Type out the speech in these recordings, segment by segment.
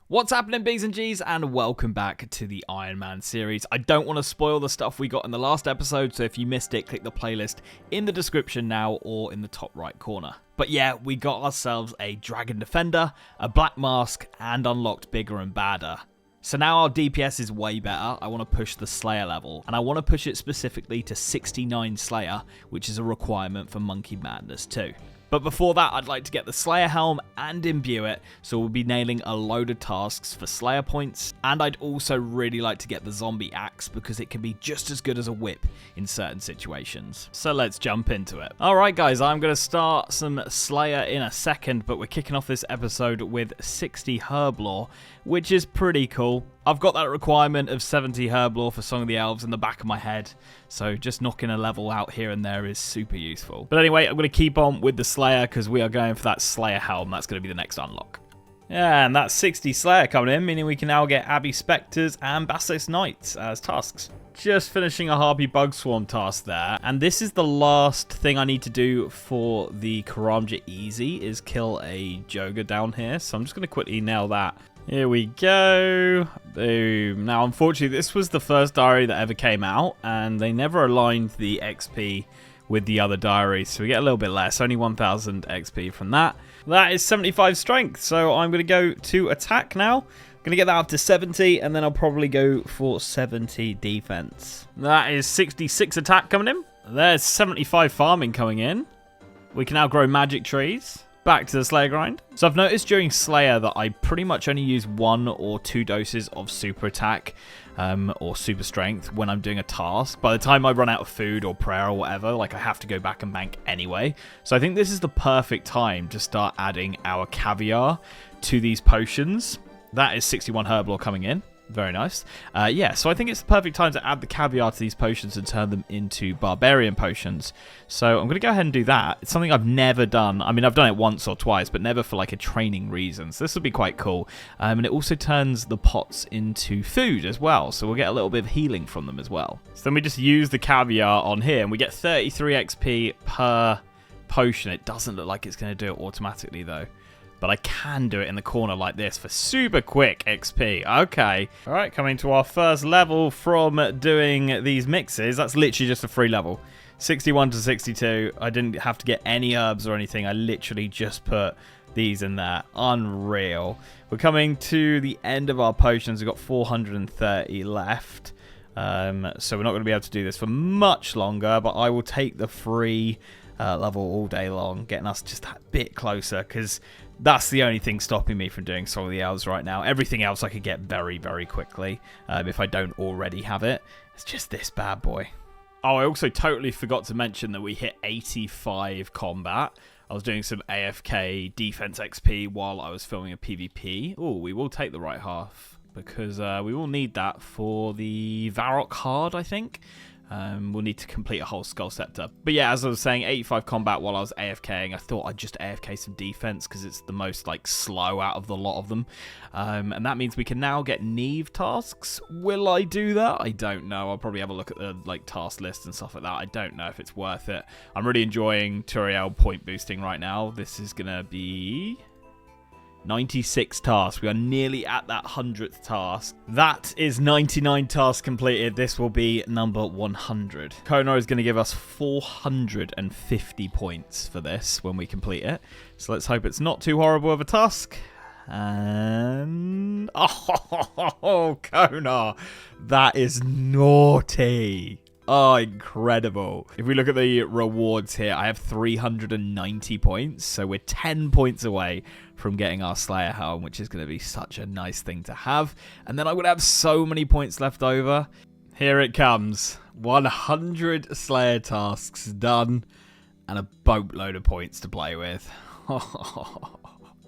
What's happening, B's and G's, and welcome back to the Iron Man series. I don't want to spoil the stuff we got in the last episode, so if you missed it, click the playlist in the description now or in the top right corner. But yeah, we got ourselves a Dragon Defender, a Black Mask, and unlocked Bigger and Badder. So now our DPS is way better. I want to push the Slayer level, and I want to push it specifically to 69 Slayer, which is a requirement for Monkey Madness 2. But before that, I'd like to get the Slayer Helm and imbue it, so we'll be nailing a load of tasks for Slayer points, and I'd also really like to get the Zombie Axe because it can be just as good as a whip in certain situations. So let's jump into it. Alright guys, I'm going to start some Slayer in a second, but we're kicking off this episode with 60 Herblore, which is pretty cool. I've got that requirement of 70 Herblore for Song of the Elves in the back of my head, so just knocking a level out here and there is super useful. But anyway, I'm going to keep on with the Slayer because we are going for that Slayer Helm. That's going to be the next unlock. Yeah, and that's 60 Slayer coming in, meaning we can now get Abbey Spectres and Basilisk Knights as tasks. Just finishing a Harpy Bug Swarm task there, and this is the last thing I need to do for the Karamja Easy, is kill a Joga down here, so I'm just going to quickly nail that. Here we go. Boom. Now, unfortunately, this was the first diary that ever came out, and they never aligned the XP with the other diaries, so we get a little bit less. Only 1,000 XP from that. That is 75 strength, so I'm going to go to attack now. I'm going to get that up to 70, and then I'll probably go for 70 defense. That is 66 attack coming in. There's 75 farming coming in. We can now grow magic trees. Back to the Slayer grind. So I've noticed during Slayer that I pretty much only use 1 or 2 doses of super attack or super strength when I'm doing a task. By the time I run out of food or prayer or whatever, like, I have to go back and bank anyway. So I think this is the perfect time to start adding our caviar to these potions. That is 61 Herblore coming in. Very nice. Yeah, so I think it's the perfect time to add the caviar to these potions and turn them into Barbarian potions. So I'm going to go ahead and do that. It's something I've never done. I mean, I've done it once or twice, but never for like a training reason. So this will be quite cool. And it also turns the pots into food as well. So we'll get a little bit of healing from them as well. So then we just use the caviar on here and we get 33 XP per potion. It doesn't look like it's going to do it automatically though. But I can do it in the corner like this for super quick XP. Okay. All right, coming to our first level from doing these mixes. That's literally just a free level. 61 to 62. I didn't have to get any herbs or anything. I literally just put these in there. Unreal. We're coming to the end of our potions. We've got 430 left. So we're not going to be able to do this for much longer. But I will take the free level all day long, getting us just that bit closer, because that's the only thing stopping me from doing Song of the Elves right now. Everything else I could get very, very quickly if I don't already have it. It's just this bad boy. Oh, I also totally forgot to mention that we hit 85 combat. I was doing some AFK defense XP while I was filming a PvP. Oh, we will take the right half because we will need that for the Varrock Hard, I think. We'll need to complete a whole Skull Scepter. But yeah, as I was saying, 85 combat while I was AFKing. I thought I'd just AFK some defense because it's the most like slow out of the lot of them. And that means we can now get Neve tasks. Will I do that? I don't know. I'll probably have a look at the like task list and stuff like that. I don't know if it's worth it. I'm really enjoying Turiel point boosting right now. This is going to be 96 tasks. We are nearly at that 100th task. That is 99 tasks completed. This will be number 100. Konar is going to give us 450 points for this when we complete it. So let's hope it's not too horrible of a task. And oh, Konar, that is naughty. Oh, incredible. If we look at the rewards here, I have 390 points. So we're 10 points away from getting our Slayer Helm, which is going to be such a nice thing to have. And then I would have so many points left over. Here it comes. 100 Slayer tasks done and a boatload of points to play with.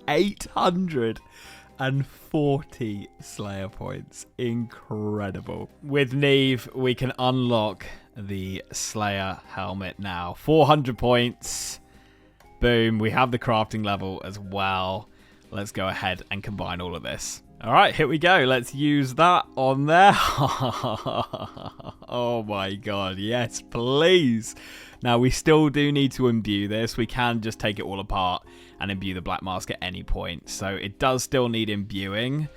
840 Slayer points. Incredible. With Neve, we can unlock the Slayer helmet now. 400 points. Boom. We have the crafting level as well. Let's go ahead and combine all of this. All right, here we go. Let's use that on there. Oh my god. Yes, please. Now, we still do need to imbue this. We can just take it all apart and imbue the Black Mask at any point. So it does still need imbuing.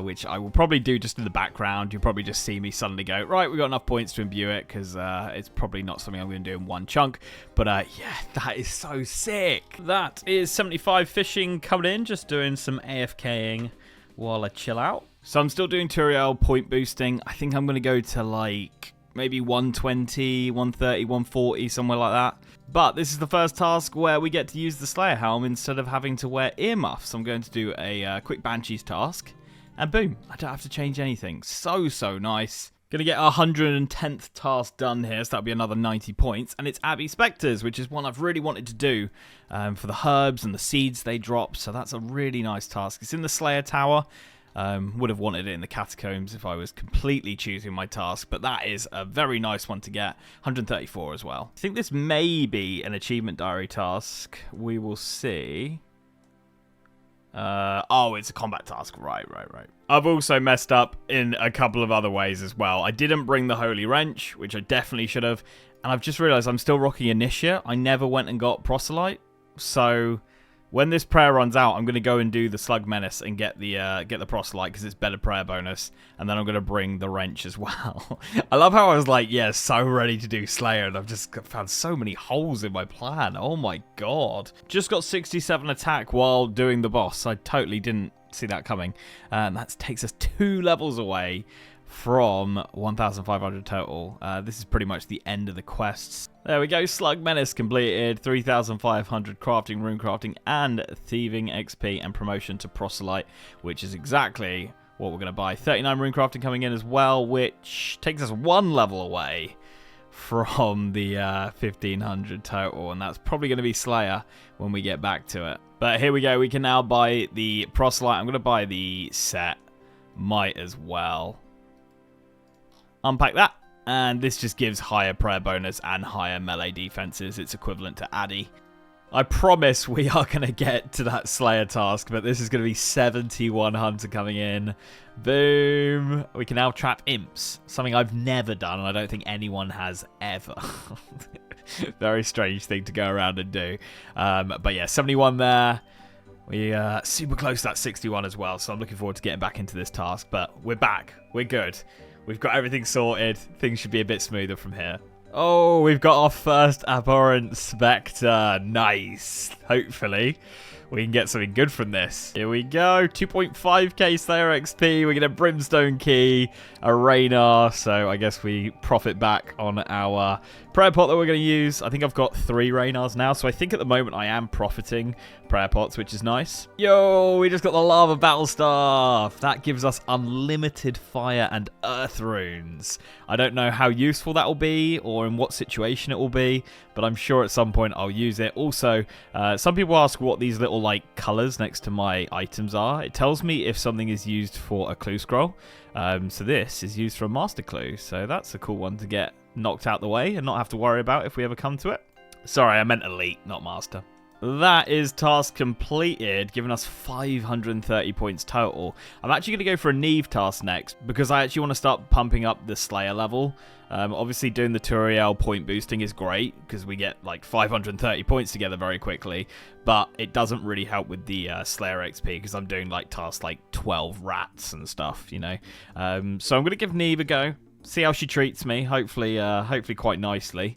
which I will probably do just in the background. You'll probably just see me suddenly go, right, we've got enough points to imbue it, because it's probably not something I'm going to do in one chunk. But yeah, that is so sick. That is 75 fishing coming in, just doing some AFKing while I chill out. So I'm still doing Turiel point boosting. I think I'm going to go to like maybe 120, 130, 140, somewhere like that. But this is the first task where we get to use the Slayer helm instead of having to wear earmuffs. I'm going to do a quick Banshees task. And boom, I don't have to change anything. So nice. Going to get our 110th task done here, so that'll be another 90 points. And it's Abbey Spectres, which is one I've really wanted to do for the herbs and the seeds they drop. So that's a really nice task. It's in the Slayer Tower. Would have wanted it in the Catacombs if I was completely choosing my task, but that is a very nice one to get. 134 as well. I think this may be an achievement diary task. We will see. Oh, it's a combat task. Right. I've also messed up in a couple of other ways as well. I didn't bring the Holy Wrench, which I definitely should have, and I've just realised I'm still rocking Initia. I never went and got Proselyte, so when this prayer runs out, I'm going to go and do the Slug Menace and get the Proselyte because it's better prayer bonus. And then I'm going to bring the Wrench as well. I love how I was like, yeah, so ready to do Slayer. And I've just found so many holes in my plan. Oh my god. Just got 67 attack while doing the boss. I totally didn't see that coming. And that takes us 2 levels away from 1,500 total. This is pretty much the end of the quests. There we go, Slug Menace completed, 3,500 crafting, rune crafting, and thieving XP, and promotion to Proselyte, which is exactly what we're going to buy. 39 rune crafting coming in as well, which takes us 1 level away from the 1,500 total, and that's probably going to be Slayer when we get back to it. But here we go, we can now buy the Proselyte. I'm going to buy the set, might as well. Unpack that, and this just gives higher prayer bonus and higher melee defenses. It's equivalent to Addy. I promise we are going to get to that Slayer task, but this is going to be 71 Hunter coming in. Boom. We can now trap imps, something I've never done, and I don't think anyone has ever. Very strange thing to go around and do. But yeah, 71 there. We are super close to that 61 as well, so I'm looking forward to getting back into this task, but we're back. We're good. We've got everything sorted. Things should be a bit smoother from here. Oh, we've got our first Abhorrent Spectre. Nice. Hopefully, we can get something good from this. Here we go. 2.5k Slayer XP. We get a Brimstone Key, a Raynar. So I guess we profit back on our prayer pot that we're going to use. I think I've got 3 Raynars now. So I think at the moment I am profiting prayer pots, which is nice. Yo, we just got the Lava Battle Staff. That gives us unlimited fire and earth runes. I don't know how useful that will be or in what situation it will be, but I'm sure at some point I'll use it. Also, some people ask what these little like colors next to my items are. It tells me if something is used for a clue scroll. So this is used for a master clue. So that's a cool one to get knocked out the way and not have to worry about if we ever come to it. Sorry, I meant elite, not master. That is task completed, giving us 530 points total. I'm actually going to go for a Neve task next, because I actually want to start pumping up the Slayer level. Obviously, doing the Turiel point boosting is great, because we get like 530 points together very quickly, but it doesn't really help with the Slayer XP, because I'm doing like tasks like 12 rats and stuff, you know. So I'm going to give Neve a go, see how she treats me, hopefully quite nicely.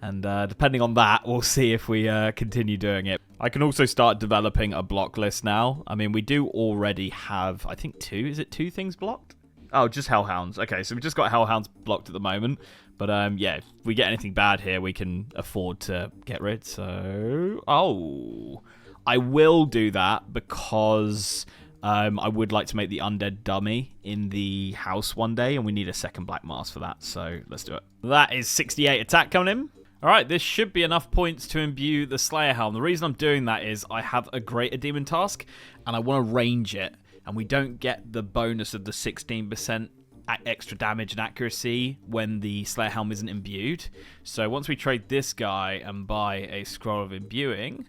And depending on that, we'll see if we continue doing it. I can also start developing a block list now. I mean, we do already have, I think 2. Is it 2 things blocked? Oh, just Hellhounds. Okay, so we've just got Hellhounds blocked at the moment. But yeah, if we get anything bad here, we can afford to get rid. So, oh, I will do that because I would like to make the undead dummy in the house one day. And we need a second black mask for that. So let's do it. That is 68 attack coming in. Alright, this should be enough points to imbue the Slayer Helm. The reason I'm doing that is I have a Greater Demon task, and I want to range it, and we don't get the bonus of the 16% extra damage and accuracy when the Slayer Helm isn't imbued. So once we trade this guy and buy a Scroll of Imbuing,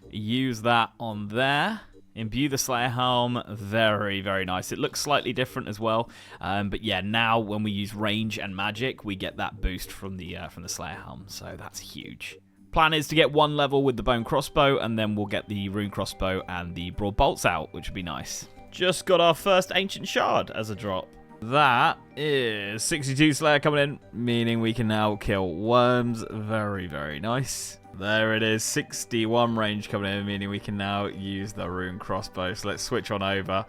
use that on there, imbue the Slayer Helm, very, very nice. It looks slightly different as well, but yeah, now when we use range and magic, we get that boost from the Slayer Helm, so that's huge. Plan is to get 1 level with the Bone Crossbow, and then we'll get the Rune Crossbow and the Broad Bolts out, which would be nice. just got our first Ancient Shard as a drop. That is 62 Slayer coming in, meaning we can now kill worms. Very, very nice. There it is, 61 range coming in, meaning we can now use the Rune crossbow. So let's switch on over.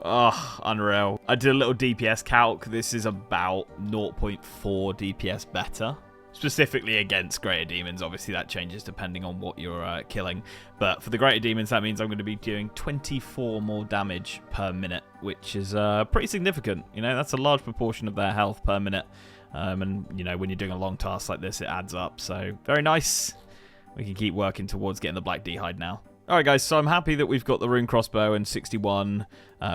Oh, unreal. I did a little DPS calc. This is about 0.4 DPS better. Specifically against Greater Demons. Obviously, that changes depending on what you're killing. But for the Greater Demons, that means I'm going to be doing 24 more damage per minute, which is pretty significant. You know, that's a large proportion of their health per minute. And, you know, when you're doing a long task like this, it adds up. So, very nice. We can keep working towards getting the Black D'hide now. Alright guys, so I'm happy that we've got the Rune crossbow and 61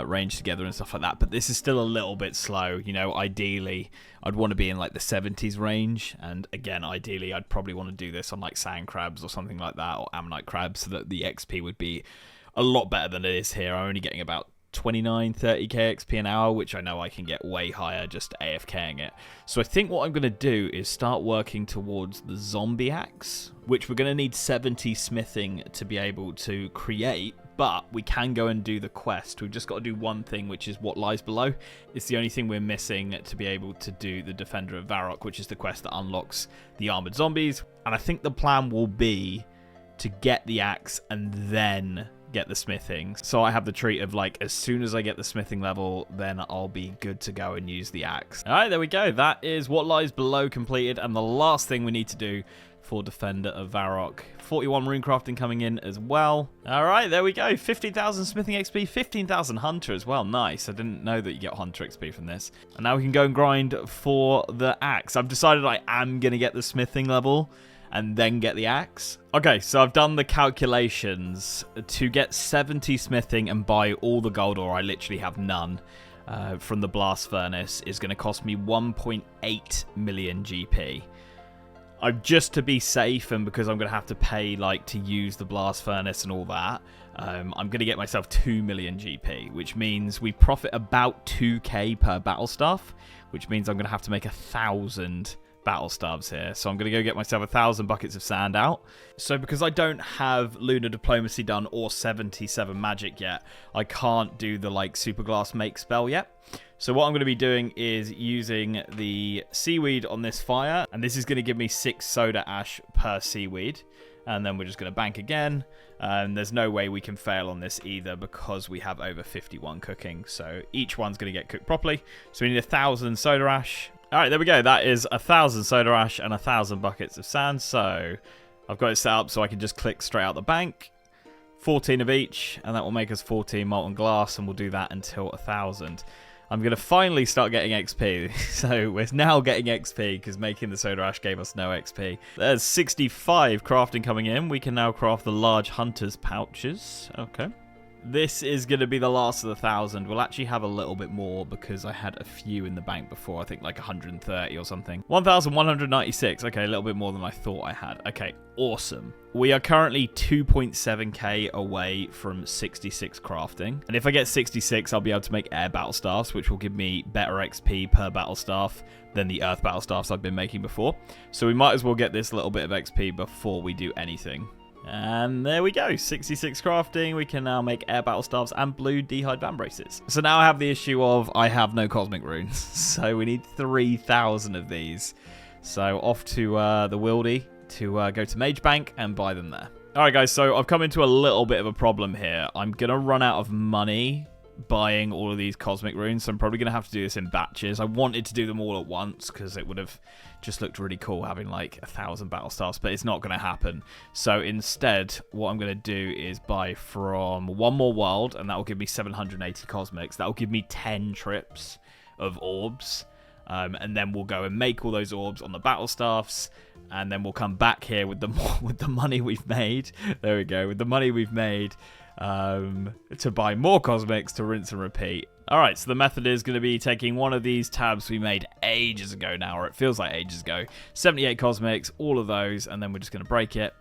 range together and stuff like that, but this is still a little bit slow. You know, ideally, I'd want to be in like the 70s range, and again, ideally, I'd probably want to do this on like sand crabs or something like that, or ammonite crabs, so that the XP would be a lot better than it is here. I'm only getting about 29, 30k XP an hour, which I know I can get way higher just AFKing it. So I think what I'm going to do is start working towards the zombie axe, which we're going to need 70 smithing to be able to create, but we can go and do the quest. We've just got to do one thing, which is what lies below. It's the only thing we're missing to be able to do the Defender of Varrock, which is the quest that unlocks the armored zombies. And I think the plan will be to get the axe and then get the smithing. So I have the treat of like, as soon as I get the smithing level, then I'll be good to go and use the axe. All right, there we go. That is what lies below completed. And the last thing we need to do for Defender of Varrock. 41 rune crafting coming in as well. All right, there we go. 15,000 smithing XP, 15,000 hunter as well. Nice. I didn't know that you get hunter XP from this. And now we can go and grind for the axe. I've decided I am going to get the smithing level and then get the axe. Okay, so I've done the calculations. To get 70 smithing and buy all the gold ore, I literally have none, from the blast furnace, is going to cost me 1.8 million GP. Just to be safe, and because I'm going to have to pay like to use the blast furnace and all that, I'm going to get myself 2 million GP, which means we profit about 2k per battle staff, which means I'm going to have to make 1,000 battle staves here. So I'm going to go get myself 1,000 buckets of sand out. So because I don't have lunar diplomacy done or 77 magic yet, I can't do the like super glass make spell yet. So what I'm going to be doing is using the seaweed on this fire, and this is going to give me 6 soda ash per seaweed. And then we're just going to bank again. And there's no way we can fail on this either because we have over 51 cooking. So each one's going to get cooked properly. So we need 1,000 soda ash. All right, there we go. That is 1,000 soda ash and 1,000 buckets of sand. So I've got it set up so I can just click straight out the bank. 14 of each, and that will make us 14 molten glass, and we'll do that until 1,000. I'm going to finally start getting XP. So we're now getting XP because making the soda ash gave us no XP. There's 65 crafting coming in. We can now craft the large hunter's pouches. Okay. This is going to be the last of the 1,000. We'll actually have a little bit more because I had a few in the bank before. I think like 130 or something. 1,196. Okay, a little bit more than I thought I had. Okay, awesome. We are currently 2.7k away from 66 crafting. And if I get 66, I'll be able to make air battle staffs, which will give me better XP per battle staff than the earth battle staffs I've been making before. So we might as well get this little bit of XP before we do anything. And there we go, 66 crafting. We can now make air battle staffs and blue D'hide band braces. So now I have the issue of I have no cosmic runes. So we need 3,000 of these. So off to the Wildy to go to Mage Bank and buy them there. Alright guys, so I've come into a little bit of a problem here. I'm going to run out of money buying all of these cosmic runes, so I'm probably going to have to do this in batches. I wanted to do them all at once because it would have just looked really cool having like 1,000 battle stars, but it's not going to happen. So instead, what I'm going to do is buy from one more world, and that will give me 780 cosmics. That will give me 10 trips of orbs, and then we'll go and make all those orbs on the battle staffs, and then we'll come back here with the money we've made. There we go, with the money we've made, to buy more cosmics to rinse and repeat. Alright, so the method is going to be taking one of these tabs we made ages ago now, or it feels like ages ago. 78 cosmics, all of those, and then we're just going to break it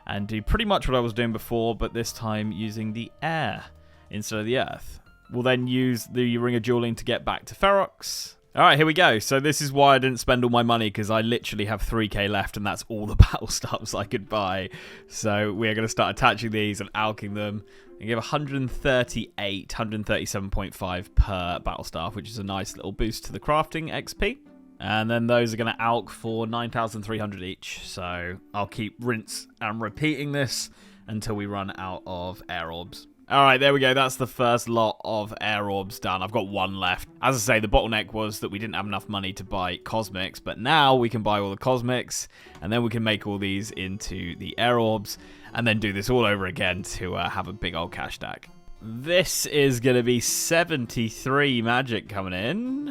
and do pretty much what I was doing before, but this time using the air instead of the earth. We'll then use the Ring of Dueling to get back to Ferox, All right, here we go. So this is why I didn't spend all my money, because I literally have 3k left, and that's all the battle stops I could buy. So we are going to start attaching these and alching them. And give 137.5 per battle staff, which is a nice little boost to the crafting XP. And then those are going to alch for 9,300 each. So I'll keep rinse and repeating this until we run out of air orbs. All right, there we go. That's the first lot of air orbs done. I've got one left. As I say, the bottleneck was that we didn't have enough money to buy cosmics, but now we can buy all the cosmics, and then we can make all these into the air orbs, and then do this all over again to have a big old cash stack. This is going to be 73 magic coming in.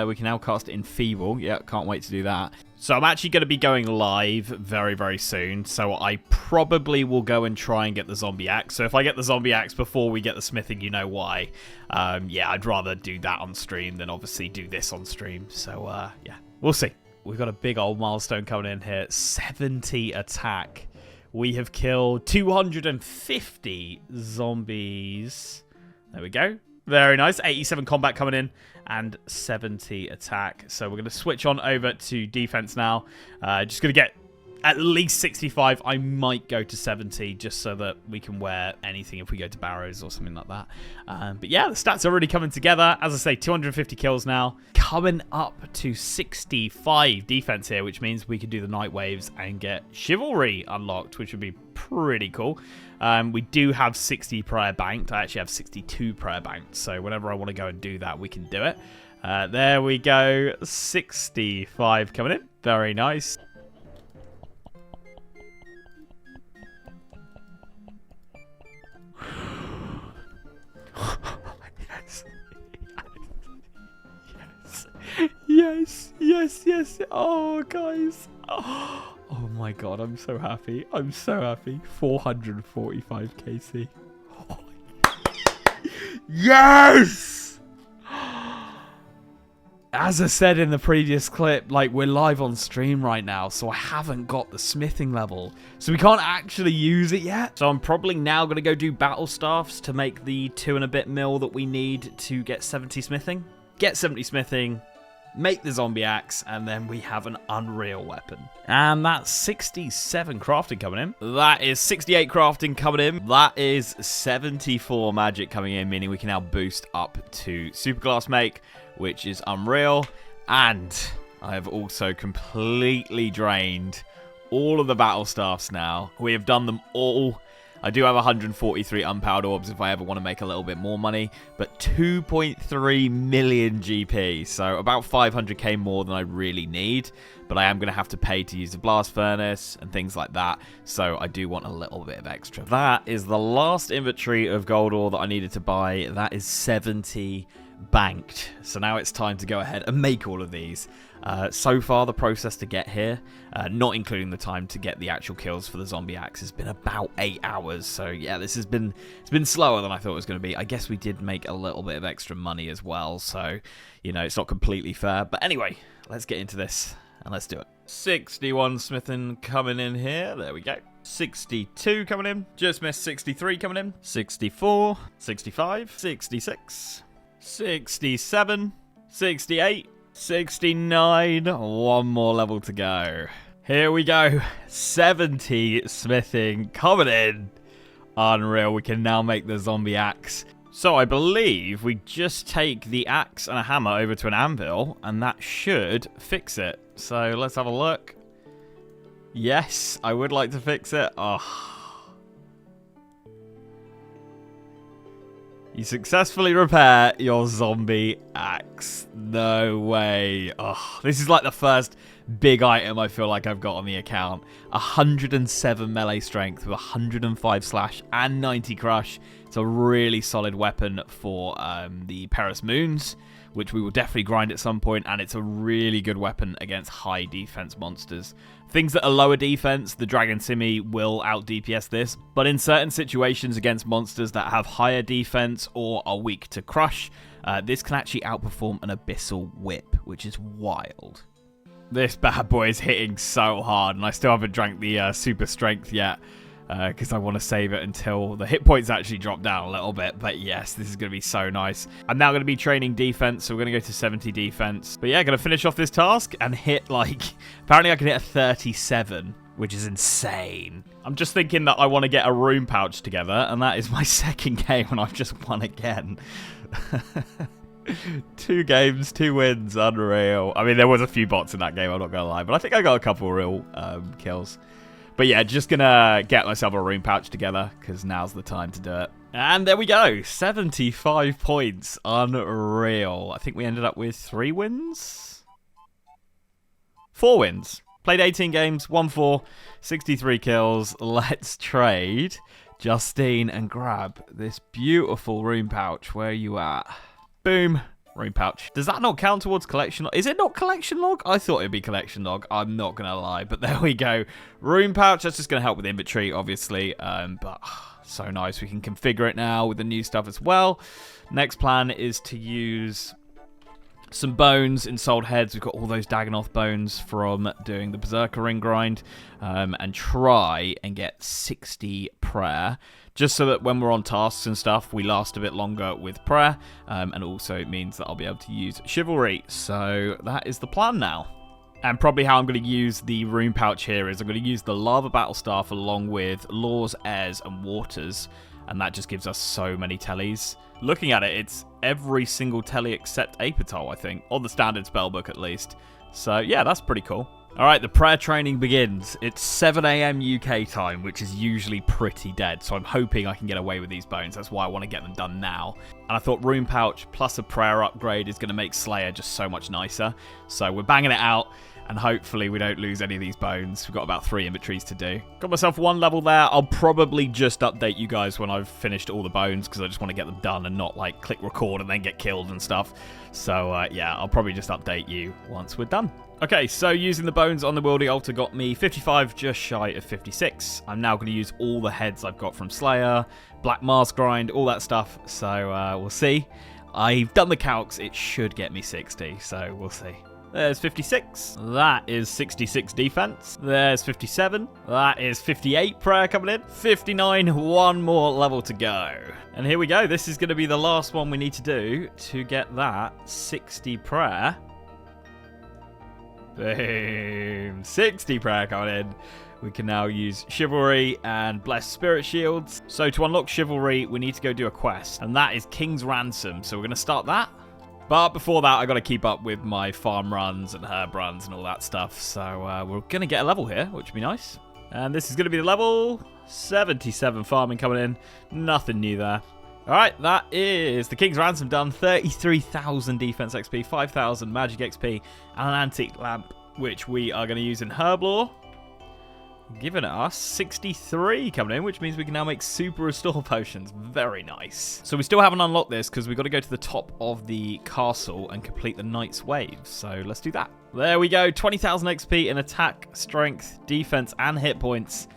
We can now cast Enfeeble. Yeah, can't wait to do that. So I'm actually going to be going live very, very soon. So I probably will go and try and get the zombie axe. So if I get the zombie axe before we get the smithing, you know why. Yeah, I'd rather do that on stream than obviously do this on stream. So yeah, we'll see. We've got a big old milestone coming in here. 70 attack. We have killed 250 zombies. There we go. Very nice. 87 combat coming in and 70 attack. So we're going to switch on over to defense now. Just going to get at least 65. I might go to 70 just so that we can wear anything if we go to barrows or something like that. But yeah, the stats are really coming together. As I say, 250 kills now. Coming up to 65 defense here, which means we could do the night waves and get chivalry unlocked, which would be pretty cool. We do have 60 prayer banked. I actually have 62 prayer banked. So whenever I want to go and do that, we can do it. There we go. 65 coming in. Very nice. Yes. Oh, guys. Oh my god, I'm so happy. I'm so happy. 445 KC. Oh. Yes! As I said in the previous clip, like, we're live on stream right now, so I haven't got the smithing level. So we can't actually use it yet. So I'm probably now going to go do battle staffs to make the 2 and a bit mil that we need to get 70 smithing. Get 70 smithing, make the zombie axe, and then we have an unreal weapon. And that's 67 crafting coming in. That is 68 crafting coming in. That is 74 magic coming in, meaning we can now boost up to super glass make, which is unreal. And I have also completely drained all of the battle staffs now. We have done them all. I do have 143 unpowered orbs if I ever want to make a little bit more money, but 2.3 million GP, so about 500k more than I really need, but I am going to have to pay to use the blast furnace and things like that, so I do want a little bit of extra. That is the last inventory of gold ore that I needed to buy. That is 70 banked, so now it's time to go ahead and make all of these. So far, the process to get here, not including the time to get the actual kills for the zombie axe, has been about 8 hours. So yeah, it's been slower than I thought it was going to be. I guess we did make a little bit of extra money as well, so you know, it's not completely fair. But anyway, let's get into this and let's do it. 61 smithing coming in here. There we go. 62 coming in. Just missed 63 coming in. 64, 65, 66, 67, 68. 69, one more level to go. Here we go, 70 smithing coming in. Unreal, we can now make the zombie axe. So I believe we just take the axe and a hammer over to an anvil, and that should fix it. So let's have a look. Yes, I would like to fix it. Oh. You successfully repair your zombie axe. No way. Oh, this is like the first big item I feel like I've got on the account. 107 melee strength with 105 slash and 90 crush. It's a really solid weapon for the Paris Moons, which we will definitely grind at some point, and it's a really good weapon against high defense monsters. Things that are lower defense, the Dragon Simi will out DPS this, but in certain situations against monsters that have higher defense or are weak to crush, this can actually outperform an Abyssal Whip, which is wild. This bad boy is hitting so hard, and I still haven't drank the super strength yet. because I want to save it until the hit points actually drop down a little bit. But yes, this is going to be so nice. I'm now going to be training defense, so we're going to go to 70 defense. But yeah, going to finish off this task and hit like, apparently I can hit a 37, which is insane. I'm just thinking that I want to get a rune pouch together, and that is my second game, and I've just won again. 2 games, 2 wins, unreal. I mean, there was a few bots in that game, I'm not going to lie, but I think I got a couple real kills. But yeah, just going to get myself a rune pouch together, because now's the time to do it. And there we go, 75 points, unreal. I think we ended up with 3 wins? 4 wins. Played 18 games, won 4, 63 kills. Let's trade Justine and grab this beautiful rune pouch. Where are you at? Boom. Rune pouch. Does that not count towards collection log? Is it not collection log? I thought it'd be collection log. I'm not going to lie. But there we go. Rune pouch. That's just going to help with inventory, obviously. But so nice. We can configure it now with the new stuff as well. Next plan is to use some bones in sold heads. We've got all those Dagonoth bones from doing the Berserker ring grind, and try and get 60 prayer, just so that when we're on tasks and stuff, we last a bit longer with prayer, and also it means that I'll be able to use chivalry. So that is the plan now. And probably how I'm going to use the rune pouch here is I'm going to use the lava battle staff along with laws, airs, and waters, and that just gives us so many tellies. Looking at it, it's every single telly except Apatol, I think. On the standard spellbook, at least. So, yeah, that's pretty cool. Alright, the prayer training begins. It's 7 AM UK time, which is usually pretty dead. So I'm hoping I can get away with these bones. That's why I want to get them done now. And I thought Rune Pouch plus a prayer upgrade is going to make Slayer just so much nicer. So we're banging it out. And hopefully we don't lose any of these bones. We've got about 3 inventories to do. Got myself 1 level there. I'll probably just update you guys when I've finished all the bones, because I just want to get them done and not like click record and then get killed and stuff. So yeah, I'll probably just update you once we're done. Okay, so using the bones on the Wieldy Altar got me 55, just shy of 56. I'm now going to use all the heads I've got from Slayer, Black Mask Grind, all that stuff. So we'll see. I've done the calcs. It should get me 60, so we'll see. There's 56. That is 66 defense. There's 57. That is 58 prayer coming in. 59. 1 more level to go. And here we go. This is going to be the last one we need to do to get that 60 prayer. Boom. 60 prayer coming in. We can now use Chivalry and Blessed Spirit Shields. So to unlock Chivalry, we need to go do a quest. And that is King's Ransom. So we're going to start that. But before that, I got to keep up with my farm runs and herb runs and all that stuff. So we're going to get a level here, which would be nice. And this is going to be the level 77 farming coming in. Nothing new there. All right, that is the King's Ransom done. 33,000 defense XP, 5,000 magic XP, and an antique lamp, which we are going to use in herb lore. Giving us 63 coming in, which means we can now make super restore potions. Very nice. So we still haven't unlocked this because we've got to go to the top of the castle and complete the Knight's Wave. So let's do that. There we go. 20,000 XP in attack, strength, defense, and hit points.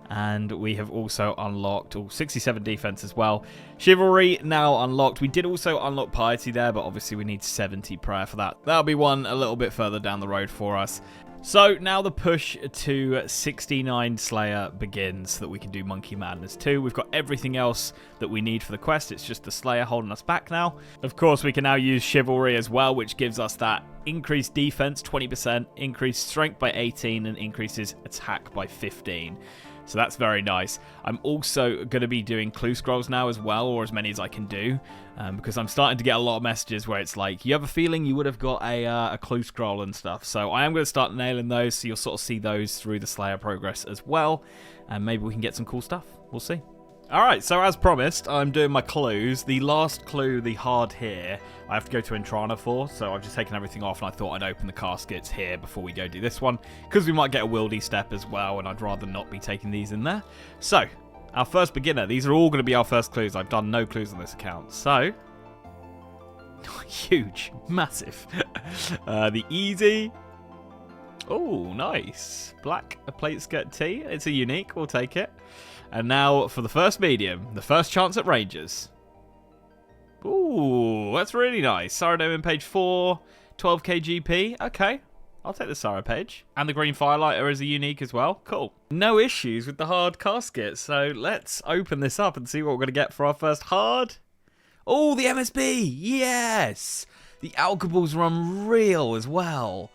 And we have also unlocked 67 defense as well. Chivalry now unlocked. We did also unlock Piety there, but obviously we need 70 prayer for that. That'll be one a little bit further down the road for us. So now the push to 69 Slayer begins so that we can do Monkey Madness 2. We've got everything else that we need for the quest. It's just the Slayer holding us back now. Of course, we can now use Chivalry as well, which gives us that increased defense 20%, increased strength by 18, and increases attack by 15. So that's very nice. I'm also going to be doing clue scrolls now as well, or as many as I can do, because I'm starting to get a lot of messages where it's like, you have a feeling you would have got a clue scroll and stuff. So I am going to start nailing those, so you'll sort of see those through the Slayer progress as well, and maybe we can get some cool stuff. We'll see. Alright, so as promised, I'm doing my clues. The last clue, the hard here, I have to go to Entrana for, so I've just taken everything off and I thought I'd open the caskets here before we go do this one, because we might get a Wieldy step as well, and I'd rather not be taking these in there. So, our first beginner. These are all going to be our first clues. I've done no clues on this account, so... huge. Massive. The easy... oh, nice. Black plate skirt tee. It's a unique. We'll take it. And now for the first medium, the first chance at Rangers. Ooh, that's really nice. Saradome in page 4, 12k GP. Okay. I'll take the Sarah page. And the green firelighter is a unique as well. Cool. No issues with the hard casket. So let's open this up and see what we're going to get for our first hard. Oh, the MSB. Yes. The alcohols are unreal as well.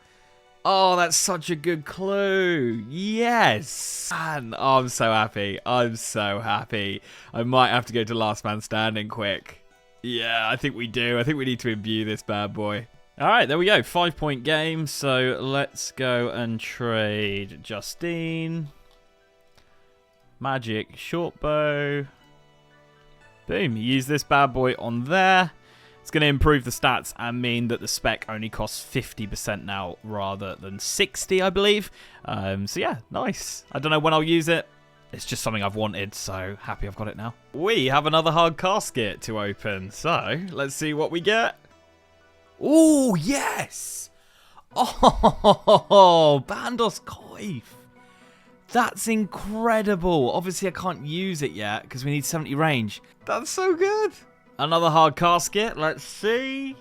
Oh, that's such a good clue. Yes. Man, oh, I'm so happy. I'm so happy. I might have to go to last man standing quick. Yeah, I think we do. I think we need to imbue this bad boy. All right, there we go. 5-point game. So let's go and trade Justine. Magic short bow. Boom. Use this bad boy on there. It's going to improve the stats and mean that the spec only costs 50% now rather than 60, I believe. So yeah, nice. I don't know when I'll use it. It's just something I've wanted, so happy I've got it now. We have another hard casket to open, so let's see what we get. Oh, yes! Oh, Bandos Coif. That's incredible. Obviously, I can't use it yet because we need 70 range. That's so good. Another hard casket. Let's see.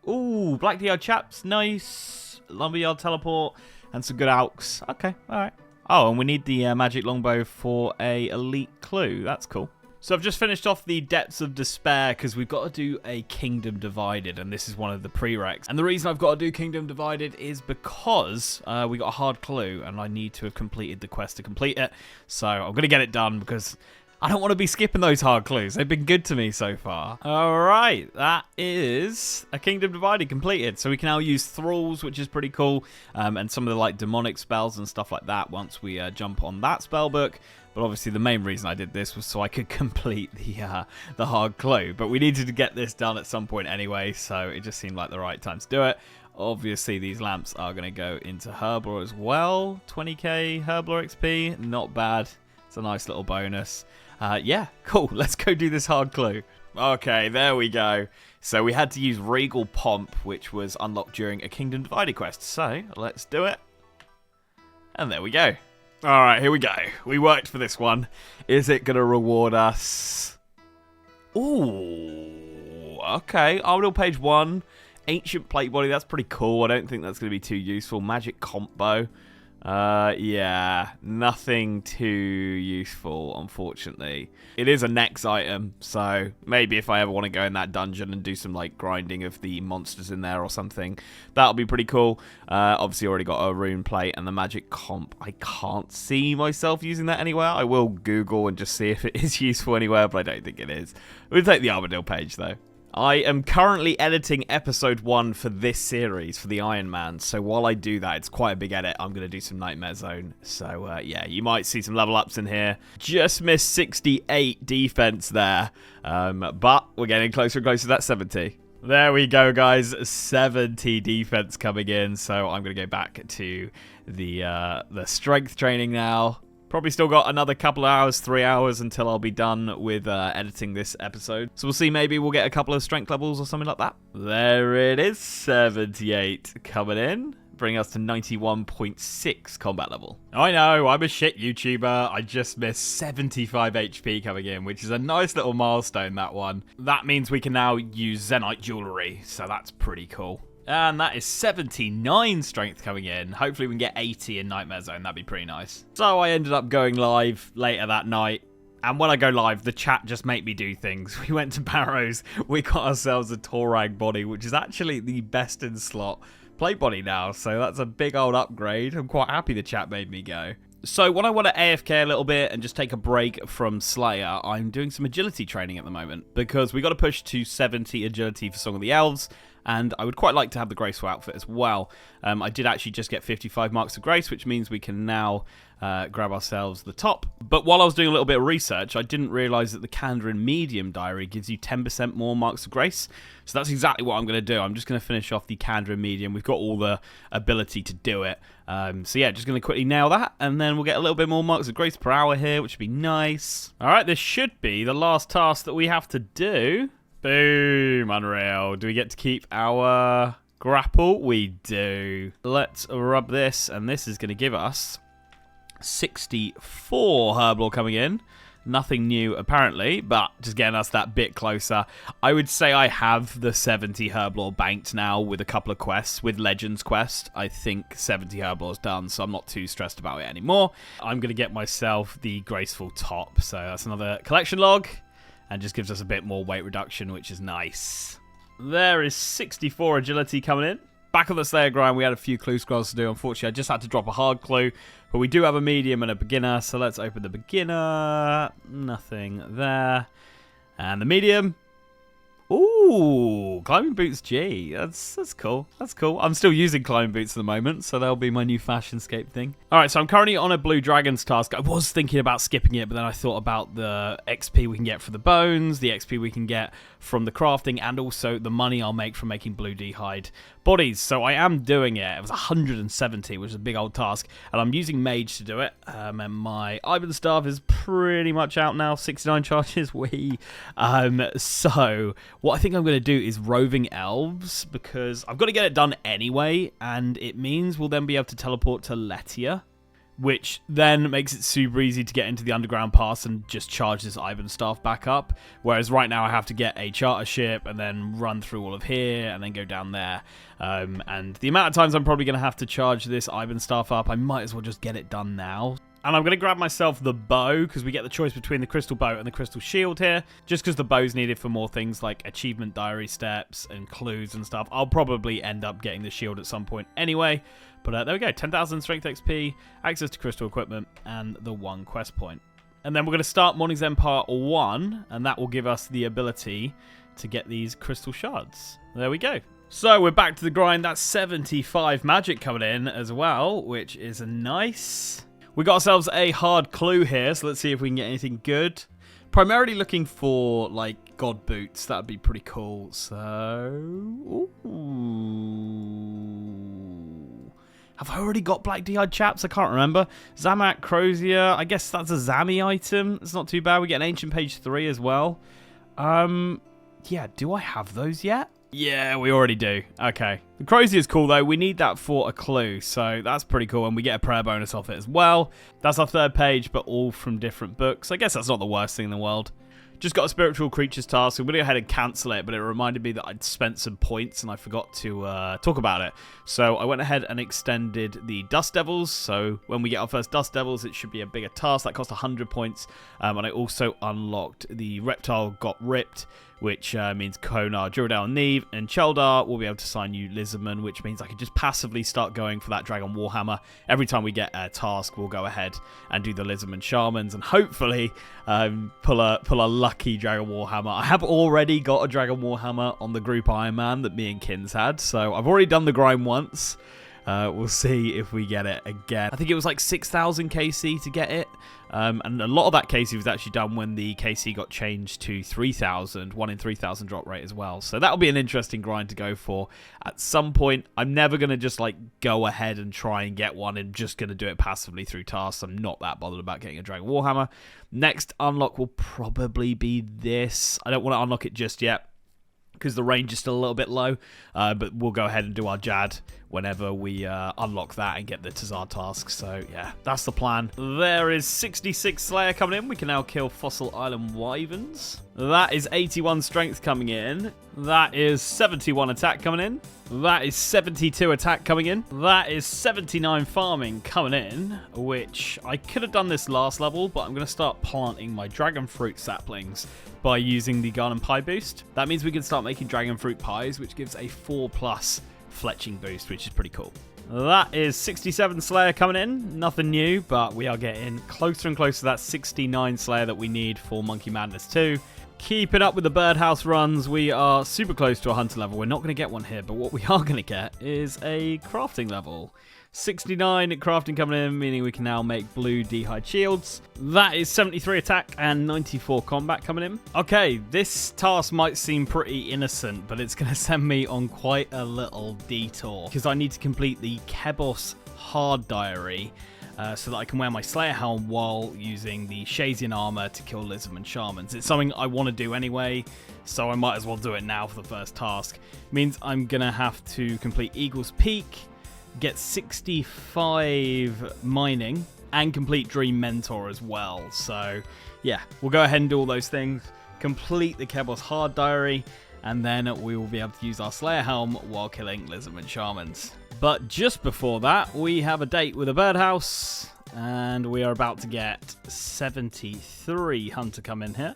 Ooh, Black DR Chaps. Nice. Lumberyard Teleport. And some good alks. Okay, all right. Oh, and we need the magic longbow for a elite clue. That's cool. So I've just finished off the Depths of Despair because we've got to do a Kingdom Divided, and this is one of the prereqs. And the reason I've got to do Kingdom Divided is because we got a hard clue, and I need to have completed the quest to complete it. So I'm going to get it done because I don't want to be skipping those hard clues. They've been good to me so far. All right, that is a Kingdom Divided completed. So we can now use Thralls, which is pretty cool, and some of the like demonic spells and stuff like that once we jump on that spell book. But obviously the main reason I did this was so I could complete the hard clue. But we needed to get this done at some point anyway, so it just seemed like the right time to do it. Obviously these lamps are going to go into Herblore as well. 20k Herblore XP, not bad. It's a nice little bonus. Yeah, cool. Let's go do this hard clue. Okay, there we go. So we had to use Regal Pomp, which was unlocked during a Kingdom Divided quest. So let's do it. And there we go. All right, here we go. We worked for this one. Is it going to reward us? Ooh, okay. Armadale page 1. Ancient plate body. That's pretty cool. I don't think that's going to be too useful. Magic combo. Yeah, nothing too useful, unfortunately. It is a next item, so maybe if I ever want to go in that dungeon and do some like grinding of the monsters in there or something, that'll be pretty cool. Obviously already got a rune plate and the magic comp. I can't see myself using that anywhere. I will Google and just see if it is useful anywhere, but I don't think it is. We'll take the Armadale page though. I am currently editing episode 1 for this series, for the Iron Man. So while I do that, it's quite a big edit. I'm going to do some Nightmare Zone. So yeah, you might see some level ups in here. Just missed 68 defense there. But we're getting closer and closer to that 70. There we go, guys. 70 defense coming in. So I'm going to go back to the strength training now. Probably still got another couple of hours, 3 hours, until I'll be done with editing this episode. So we'll see, maybe we'll get a couple of strength levels or something like that. There it is, 78 coming in. Bring us to 91.6 combat level. I know, I'm a shit YouTuber. I just missed 75 HP coming in, which is a nice little milestone, that one. That means we can now use Zenite jewelry, so that's pretty cool. And that is 79 strength coming in. Hopefully we can get 80 in Nightmare Zone. That'd be pretty nice. So I ended up going live later that night. And when I go live, the chat just make me do things. We went to Barrows. We got ourselves a Torag body, which is actually the best in slot plate body now. So that's a big old upgrade. I'm quite happy the chat made me go. So when I want to AFK a little bit and just take a break from Slayer, I'm doing some agility training at the moment. Because we got to push to 70 agility for Song of the Elves. And I would quite like to have the Graceful outfit as well. I did actually just get 55 marks of grace, which means we can now grab ourselves the top. But while I was doing a little bit of research, I didn't realise that the Kandarin Medium Diary gives you 10% more marks of grace. So that's exactly what I'm going to do. I'm just going to finish off the Kandarin Medium. We've got all the ability to do it. So yeah, just going to quickly nail that. And then we'll get a little bit more marks of grace per hour here, which would be nice. All right, this should be the last task that we have to do. Boom, unreal. Do we get to keep our grapple? We do. Let's rub this, and this is going to give us 64 Herblore coming in. Nothing new, apparently, but just getting us that bit closer. I would say I have the 70 Herblore banked now with a couple of quests. With Legends quest, I think 70 Herblore's done, so I'm not too stressed about it anymore. I'm going to get myself the Graceful Top, so that's another collection log, and just gives us a bit more weight reduction, which is nice. There is 64 agility coming in. Back on the Slayer grind, we had a few clue scrolls to do. Unfortunately, I just had to drop a hard clue, but we do have a medium and a beginner, so let's open the beginner. Nothing there. And the medium. Ooh, climbing boots G. That's cool. That's cool. I'm still using climbing boots at the moment, so that'll be my new fashionscape thing. All right, so I'm currently on a Blue Dragons task. I was thinking about skipping it, but then I thought about the XP we can get for the bones, the XP we can get from the crafting, and also the money I'll make from making blue d'hide bodies. So I am doing it. It was 170, which is a big old task, and I'm using mage to do it. And my Ivan staff is pretty much out now. 69 charges. So what I think I'm going to do is roving elves, because I've got to get it done anyway, and it means we'll then be able to teleport to Letia, which then makes it super easy to get into the underground pass and just charge this Ivan staff back up. Whereas right now I have to get a charter ship and then run through all of here and then go down there. And the amount of times I'm probably going to have to charge this Ivan staff up, I might as well just get it done now. And I'm going to grab myself the bow, because we get the choice between the crystal bow and the crystal shield here. Just because the bow's needed for more things like achievement diary steps and clues and stuff. I'll probably end up getting the shield at some point anyway. But there we go, 10,000 strength XP, access to crystal equipment, and the 1 quest point. And then we're going to start Morning's End Part 1, and that will give us the ability to get these crystal shards. There we go. So we're back to the grind. That's 75 magic coming in as well, which is nice. We got ourselves a hard clue here, so let's see if we can get anything good. Primarily looking for, like, god boots. That would be pretty cool. So, ooh. Have I already got black d'hide chaps? I can't remember. Zamak, Crozier. I guess that's a Zami item. It's not too bad. We get an Ancient Page 3 as well. Yeah, do I have those yet? Yeah, we already do. Okay. The Crozier is cool, though. We need that for a clue, so that's pretty cool. And we get a prayer bonus off it as well. That's our 3rd page, but all from different books. I guess that's not the worst thing in the world. Just got a spiritual creatures task. I'm going to go ahead and cancel it, but it reminded me that I'd spent some points and I forgot to talk about it. So I went ahead and extended the Dust Devils. So when we get our first Dust Devils, it should be a bigger task. That cost 100 points. And I also unlocked the Reptile Got Ripped, which means Konar, Duradel, Neve, and Cheldar will be able to sign you Lizardman, which means I can just passively start going for that Dragon Warhammer. Every time we get a task, we'll go ahead and do the Lizardman Shamans and hopefully pull a lucky Dragon Warhammer. I have already got a Dragon Warhammer on the group Ironman that me and Kins had, so I've already done the grind once. We'll see if we get it again. I think it was like 6,000 KC to get it. And a lot of that KC was actually done when the KC got changed to 3,000, 1 in 3,000 drop rate as well. So that'll be an interesting grind to go for at some point. I'm never going to just like go ahead and try and get one and just going to do it passively through tasks. I'm not that bothered about getting a Dragon Warhammer. Next unlock will probably be this. I don't want to unlock it just yet, because the range is still a little bit low, but we'll go ahead and do our Jad whenever we unlock that and get the Tazar task. So yeah, that's the plan. There is 66 Slayer coming in. We can now kill Fossil Island Wyverns. That is 81 strength coming in. That is 71 attack coming in. That is 72 attack coming in. That is 79 farming coming in, which I could have done this last level, but I'm going to start planting my dragon fruit saplings by using the Garden Pie boost. That means we can start making dragon fruit pies, which gives a 4+ fletching boost, which is pretty cool. That is 67 Slayer coming in. Nothing new, but we are getting closer and closer to that 69 Slayer that we need for Monkey Madness 2. Keeping up with the birdhouse runs, we are super close to a hunter level. We're not going to get one here, but what we are going to get is a crafting level. 69 crafting coming in, meaning we can now make blue d'hide shields. That is 73 attack and 94 combat coming in. Okay, this task might seem pretty innocent, but it's going to send me on quite a little detour, because I need to complete the Kebos hard diary, so that I can wear my Slayer helm while using the Shazian armor to kill Lizardman Shamans. It's something I want to do anyway, so I might as well do it now for the first task. Means I'm going to have to complete Eagle's Peak, get 65 mining, and complete Dream Mentor as well. So, yeah, we'll go ahead and do all those things, complete the Kebos Hard Diary, and then we will be able to use our Slayer Helm while killing Lizardmen Shamans. But just before that, we have a date with a birdhouse, and we are about to get 73 Hunter come in here.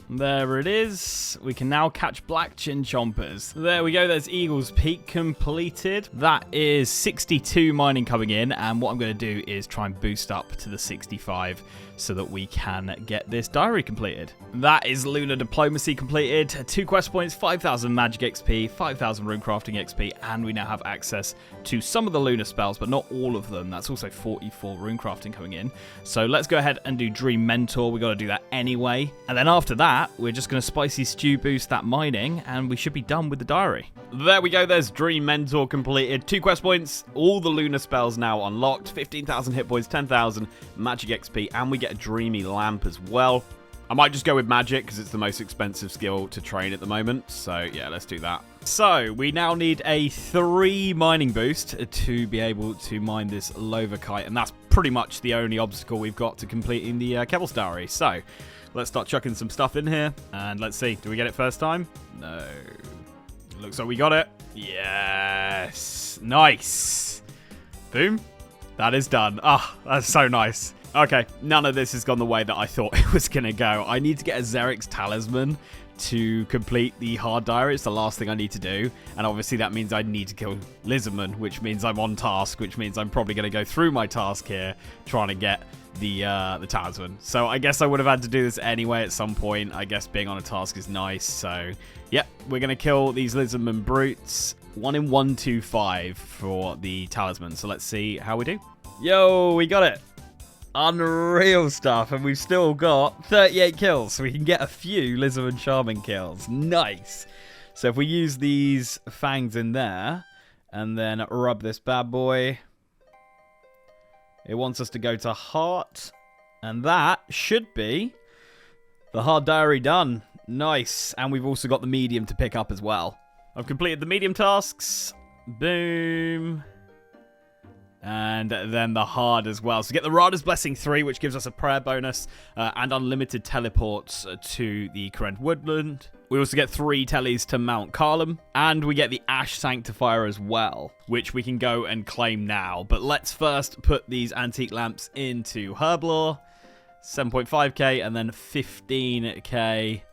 There it is. We can now catch black chin chompers. There we go. There's Eagle's Peak completed. That is 62 mining coming in. And what I'm going to do is try and boost up to the 65 so that we can get this diary completed. That is Lunar Diplomacy completed. 2 quest points, 5,000 magic XP, 5,000 rune crafting XP, and we now have access to some of the lunar spells, but not all of them. That's also 44 rune crafting coming in. So let's go ahead and do Dream Mentor. We got to do that anyway. And then after that, we're just going to Spicy Stew boost that mining, and we should be done with the diary. There we go. There's Dream Mentor completed. 2 quest points, all the lunar spells now unlocked, 15,000 hit points, 10,000 magic XP, and we get a Dreamy Lamp as well. I might just go with magic because it's the most expensive skill to train at the moment. So yeah, let's do that. So we now need a 3 mining boost to be able to mine this Lovakite, and that's pretty much the only obstacle we've got to completing the Kebos Diary. So let's start chucking some stuff in here, and let's see. Do we get it first time? No. Looks like we got it. Yes. Nice. Boom. That is done. Ah, that's so nice. Okay, none of this has gone the way that I thought it was going to go. I need to get a Xerix Talisman to complete the Hard Diary. It's the last thing I need to do. And obviously that means I need to kill Lizardman, which means I'm on task, which means I'm probably going to go through my task here trying to get the Talisman. So I guess I would have had to do this anyway at some point. I guess being on a task is nice. So, yep, we're going to kill these Lizardman brutes. 1 in 125 for the Talisman. So let's see how we do. Yo, we got it. Unreal stuff, and we've still got 38 kills, so we can get a few Lizardman Shaman kills. Nice. So if we use these fangs in there, and then rub this bad boy, it wants us to go to heart, and that should be the Hard Diary done. Nice. And we've also got the medium to pick up as well. I've completed the medium tasks. Boom. And then the hard as well. So get the Rada's Blessing 3, which gives us a prayer bonus and unlimited teleports to the Kourend Woodland. We also get 3 tellies to Mount Carlum. And we get the Ash Sanctifier as well, which we can go and claim now. But let's first put these antique lamps into Herblore. 7.5k and then 15k.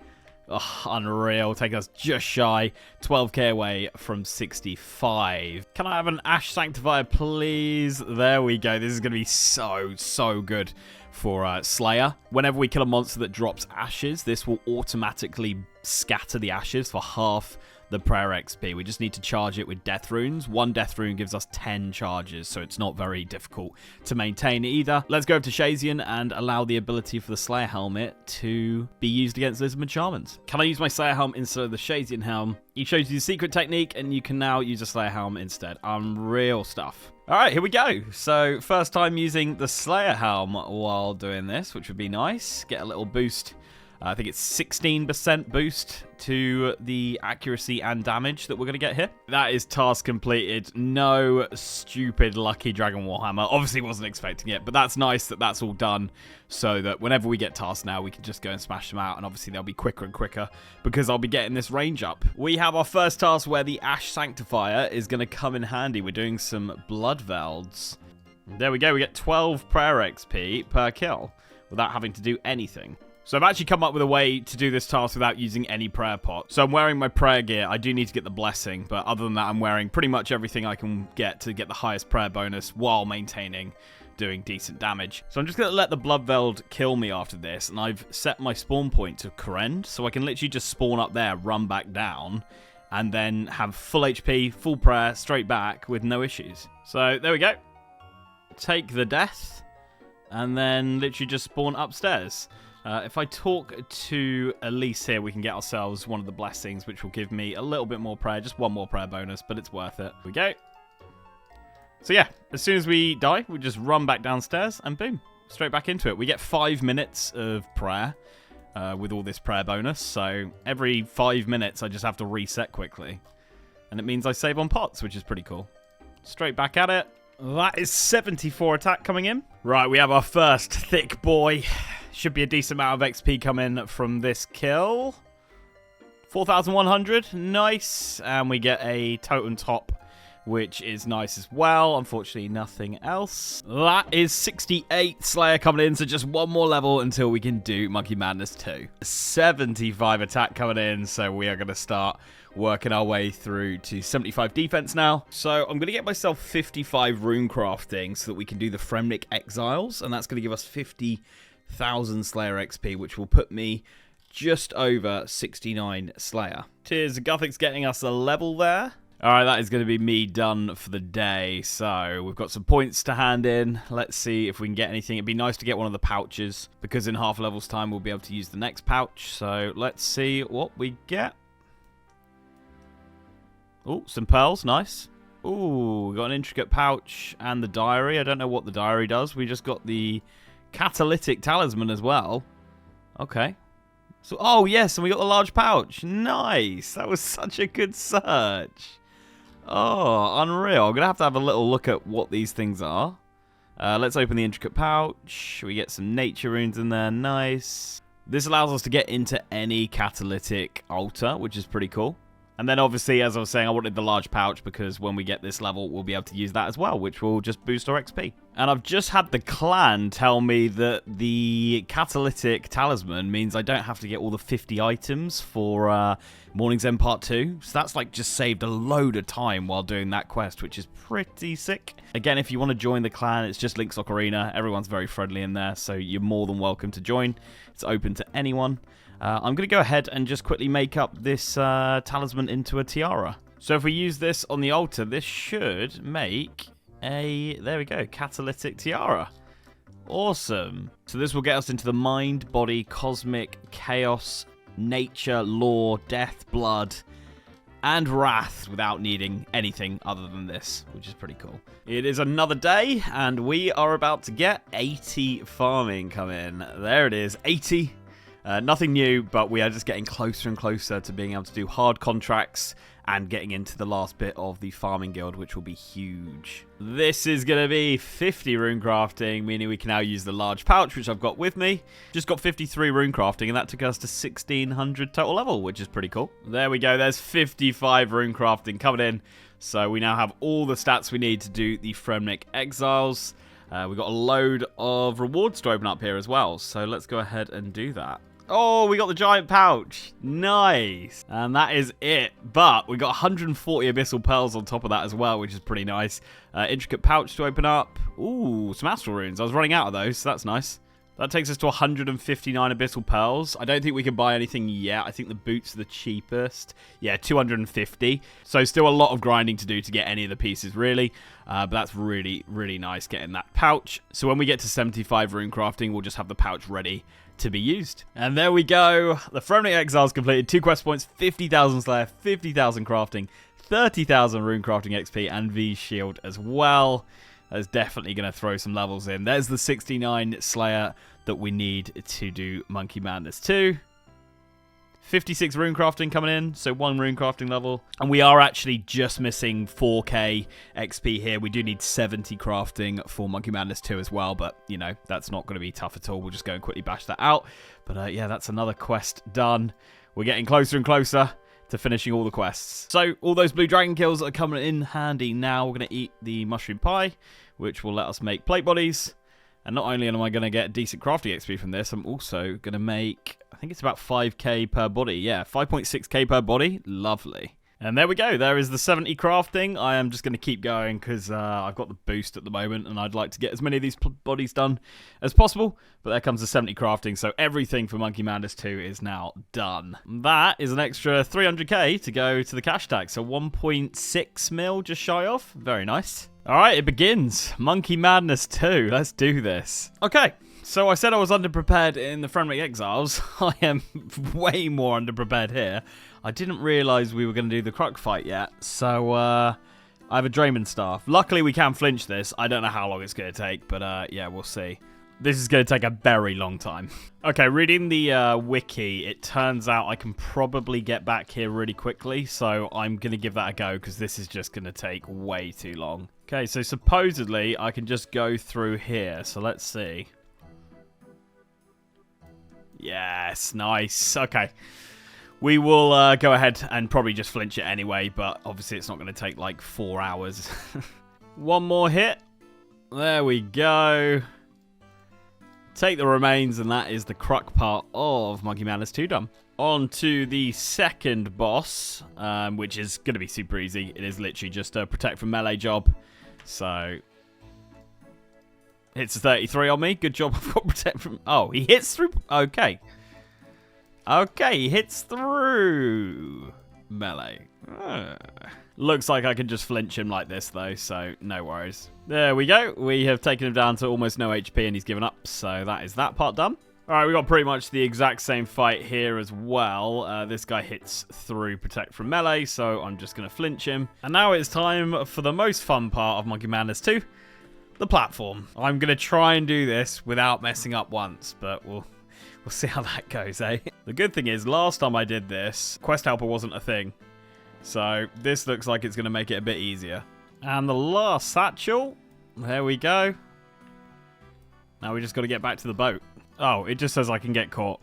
Oh, unreal. Take us just shy. 12k away from 65. Can I have an Ash Sanctifier, please? There we go. This is going to be so good for Slayer. Whenever we kill a monster that drops ashes, this will automatically scatter the ashes for half the prayer XP. We just need to charge it with death runes. 1 death rune gives us 10 charges, so it's not very difficult to maintain either. Let's go over to Shazian and allow the ability for the Slayer Helmet to be used against Lizardman Shamans. Can I use my Slayer Helm instead of the Shazian Helm? He shows you the secret technique, and you can now use a Slayer Helm instead. Unreal stuff. Alright, here we go. So, first time using the Slayer Helm while doing this, which would be nice. Get a little boost. I think it's 16% boost to the accuracy and damage that we're going to get here. That is task completed. No stupid lucky Dragon Warhammer. Obviously wasn't expecting it, but that's nice that that's all done so that whenever we get tasks now, we can just go and smash them out, and obviously they'll be quicker and quicker because I'll be getting this range up. We have our first task where the Ash Sanctifier is going to come in handy. We're doing some Blood Velds. There we go. We get 12 prayer XP per kill without having to do anything. So I've actually come up with a way to do this task without using any prayer pot. So I'm wearing my prayer gear. I do need to get the blessing, but other than that, I'm wearing pretty much everything I can get to get the highest prayer bonus while maintaining doing decent damage. So I'm just going to let the Bloodveld kill me after this, and I've set my spawn point to Kourend, so I can literally just spawn up there, run back down, and then have full HP, full prayer, straight back with no issues. So there we go. Take the death, and then literally just spawn upstairs. If I talk to Elise here, we can get ourselves one of the blessings, which will give me a little bit more prayer. Just 1 more prayer bonus, but it's worth it. Here we go. So yeah, as soon as we die, we just run back downstairs and boom, straight back into it. We get 5 minutes of prayer with all this prayer bonus. So every 5 minutes, I just have to reset quickly. And it means I save on pots, which is pretty cool. Straight back at it. That is 74 attack coming in. Right, we have our first thick boy. Should be a decent amount of XP coming from this kill. 4,100. Nice. And we get a totem top, which is nice as well. Unfortunately, nothing else. That is 68 Slayer coming in, so just one more level until we can do Monkey Madness 2. 75 attack coming in, so we are going to start working our way through to 75 defense now. So I'm going to get myself 55 rune crafting so that we can do the Fremnik Exiles, and that's going to give us 50,000 Slayer XP, which will put me just over 69 Slayer. Cheers, Guthic's getting us a level there. Alright, that is going to be me done for the day. So, we've got some points to hand in. Let's see if we can get anything. It'd be nice to get one of the pouches, because in half a level's time we'll be able to use the next pouch. So, let's see what we get. Oh, some pearls. Nice. Ooh, we got an intricate pouch and the diary. I don't know what the diary does. We just got the catalytic talisman as well. Okay. So, oh, yes, and we got the large pouch. Nice. That was such a good search. Oh, unreal. I'm going to have a little look at what these things are. Let's open the intricate pouch. We get some nature runes in there. Nice. This allows us to get into any catalytic altar, which is pretty cool. And then obviously, as I was saying, I wanted the large pouch because when we get this level, we'll be able to use that as well, which will just boost our XP. And I've just had the clan tell me that the catalytic talisman means I don't have to get all the 50 items for Morning's End Part 2. So that's like just saved a load of time while doing that quest, which is pretty sick. Again, if you want to join the clan, it's just Linksocarina. Everyone's very friendly in there, so you're more than welcome to join. It's open to anyone. I'm going to go ahead and just quickly make up this talisman into a tiara. So if we use this on the altar, this should make a, there we go, catalytic tiara. Awesome. So this will get us into the mind, body, cosmic, chaos, nature, law, death, blood, and wrath without needing anything other than this, which is pretty cool. It is another day, and we are about to get 80 farming come in. There it is, 80. Nothing new, but we are just getting closer and closer to being able to do hard contracts and getting into the last bit of the farming guild, which will be huge. This is going to be 50 rune crafting, meaning we can now use the large pouch, which I've got with me. Just got 53 rune crafting, and that took us to 1600 total level, which is pretty cool. There we go. There's 55 rune crafting coming in. So we now have all the stats we need to do the Fremnik Exiles. We've got a load of rewards to open up here as well. So let's go ahead and do that. Oh, we got the giant pouch. Nice. And that is it. But we got 140 abyssal pearls on top of that as well, which is pretty nice. Intricate pouch to open up. Ooh, some astral runes. I was running out of those, so that's nice. That takes us to 159 abyssal pearls. I don't think we can buy anything yet. I think the boots are the cheapest. Yeah, 250. So still a lot of grinding to do to get any of the pieces, really. But that's really, really nice getting that pouch. So when we get to 75 rune crafting, we'll just have the pouch ready to be used. And there we go. The Fremnik Exiles completed. 2 quest points, 50,000 Slayer, 50,000 crafting, 30,000 rune crafting XP, and V shield as well. That's definitely going to throw some levels in. There's the 69 Slayer that we need to do Monkey Madness 2. 56 rune crafting coming in, so 1 rune crafting level. And we are actually just missing 4k XP here. We do need 70 crafting for Monkey Madness 2 as well, but, you know, that's not going to be tough at all. We'll just go and quickly bash that out. But, yeah, that's another quest done. We're getting closer and closer to finishing all the quests. So, all those blue dragon kills are coming in handy now. We're going to eat the mushroom pie, which will let us make plate bodies. And not only am I going to get decent crafting XP from this, I'm also going to make, I think it's about 5k per body. Yeah, 5.6k per body. Lovely. And there we go. There is the 70 crafting. I am just going to keep going because I've got the boost at the moment and I'd like to get as many of these bodies done as possible. But there comes the 70 crafting. So everything for Monkey Madness 2 is now done. That is an extra 300k to go to the cash tag. So 1.6 mil just shy of. Very nice. All right, it begins. Monkey Madness 2. Let's do this. Okay. So I said I was underprepared in the Fremnik Exiles. I am way more underprepared here. I didn't realise we were going to do the Kruk fight yet. So I have a Drayman staff. Luckily we can flinch this. I don't know how long it's going to take, but yeah, we'll see. This is going to take a very long time. Okay, reading the wiki, it turns out I can probably get back here really quickly, so I'm going to give that a go because this is just going to take way too long. Okay, so supposedly I can just go through here, so let's see. Yes, nice. Okay. We will go ahead and probably just flinch it anyway, but obviously it's not going to take like 4 hours. One more hit. There we go. Take the remains, and that is the crook part of Monkey Madness 2 done. On to the second boss, which is going to be super easy. It is literally just a protect from melee job. So, hits a 33 on me. Good job, I've got protect from... Oh, he hits through... Okay. Okay, he hits through melee. Looks like I can just flinch him like this, though, so no worries. There we go. We have taken him down to almost no HP, and he's given up, so that is that part done. All right, we got pretty much the exact same fight here as well. This guy hits through protect from melee, so I'm just going to flinch him. And now it's time for the most fun part of Monkey Madness 2, the platform. I'm going to try and do this without messing up once, but we'll see how that goes, eh? The good thing is, last time I did this, Quest Helper wasn't a thing. So this looks like it's going to make it a bit easier. And the last satchel. There we go. Now we just got to get back to the boat. Oh, it just says I can get caught.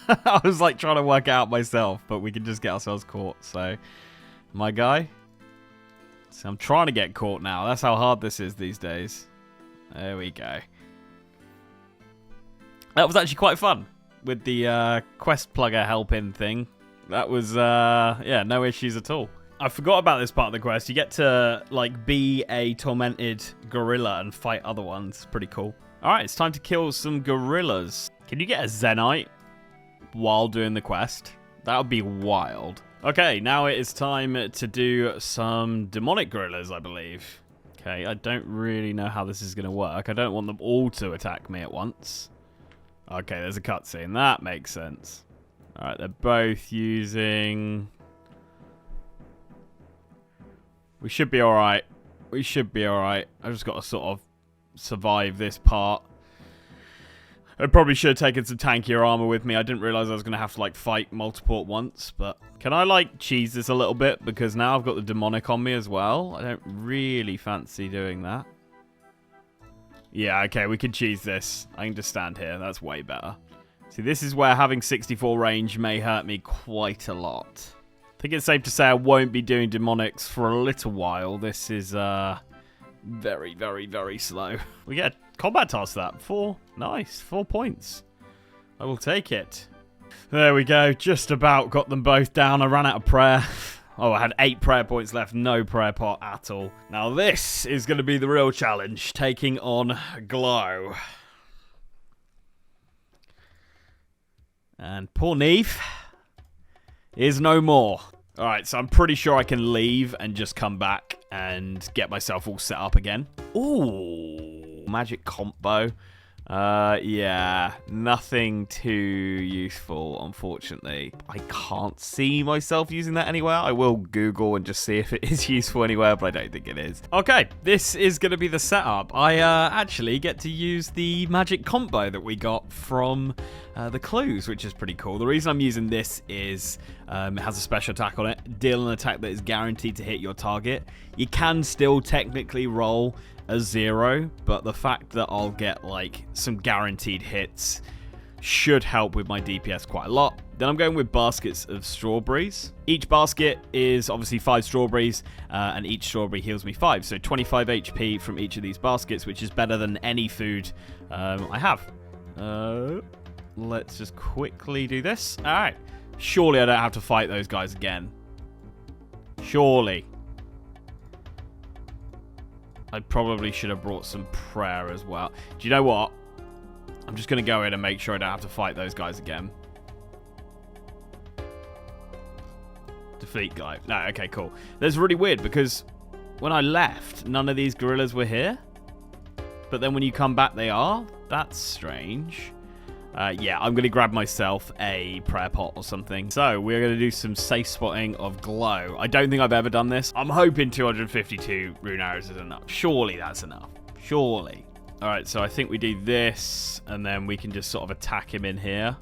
I was like trying to work it out myself, but we can just get ourselves caught. So, my guy. So I'm trying to get caught now. That's how hard this is these days. There we go. That was actually quite fun with the quest plugger helping thing. That was, yeah, no issues at all. I forgot about this part of the quest. You get to, like, be a tormented gorilla and fight other ones. Pretty cool. Alright, it's time to kill some gorillas. Can you get a Zenite while doing the quest? That would be wild. Okay, now it is time to do some demonic gorillas, I believe. Okay, I don't really know how this is going to work. I don't want them all to attack me at once. Okay, there's a cutscene. That makes sense. Alright, they're both using... We should be alright. We should be alright. I've just got to sort of survive this part. I probably should have taken some tankier armor with me. I didn't realize I was going to have to, like, fight multiple at once. But can I, like, cheese this a little bit? Because now I've got the demonic on me as well. I don't really fancy doing that. Yeah, okay, we can cheese this. I can just stand here. That's way better. See, this is where having 64 range may hurt me quite a lot. I think it's safe to say I won't be doing demonics for a little while. This is very, very, very slow. We get a combat task for that. 4. Nice. 4 points. I will take it. There we go. Just about got them both down. I ran out of prayer. Oh, I had 8 prayer points left. No prayer pot at all. Now this is going to be the real challenge. Taking on Glow. And poor Neve is no more. Alright, so I'm pretty sure I can leave and just come back and get myself all set up again. Ooh, magic combo. Yeah, nothing too useful, unfortunately. I can't see myself using that anywhere. I will Google and just see if it is useful anywhere, but I don't think it is. Okay, this is going to be the setup. I actually get to use the magic combo that we got from the clues, which is pretty cool. The reason I'm using this is it has a special attack on it. Deal an attack that is guaranteed to hit your target. You can still technically roll a 0, but the fact that I'll get like some guaranteed hits should help with my DPS quite a lot. Then I'm going with baskets of strawberries. Each basket is obviously 5 strawberries, and each strawberry heals me 5. So 25 HP from each of these baskets, which is better than any food I have. Let's just quickly do this. Alright. Surely I don't have to fight those guys again. Surely. I probably should have brought some prayer as well. Do you know what? I'm just going to go in and make sure I don't have to fight those guys again. Defeat guy. No, okay, cool. That's really weird because when I left, none of these gorillas were here. But then when you come back, they are. That's strange. Yeah, I'm going to grab myself a prayer pot or something. So, we're going to do some safe spotting of Glow. I don't think I've ever done this. I'm hoping 252 rune arrows is enough. Surely that's enough. Surely. Alright, so I think we do this, and then we can just sort of attack him in here.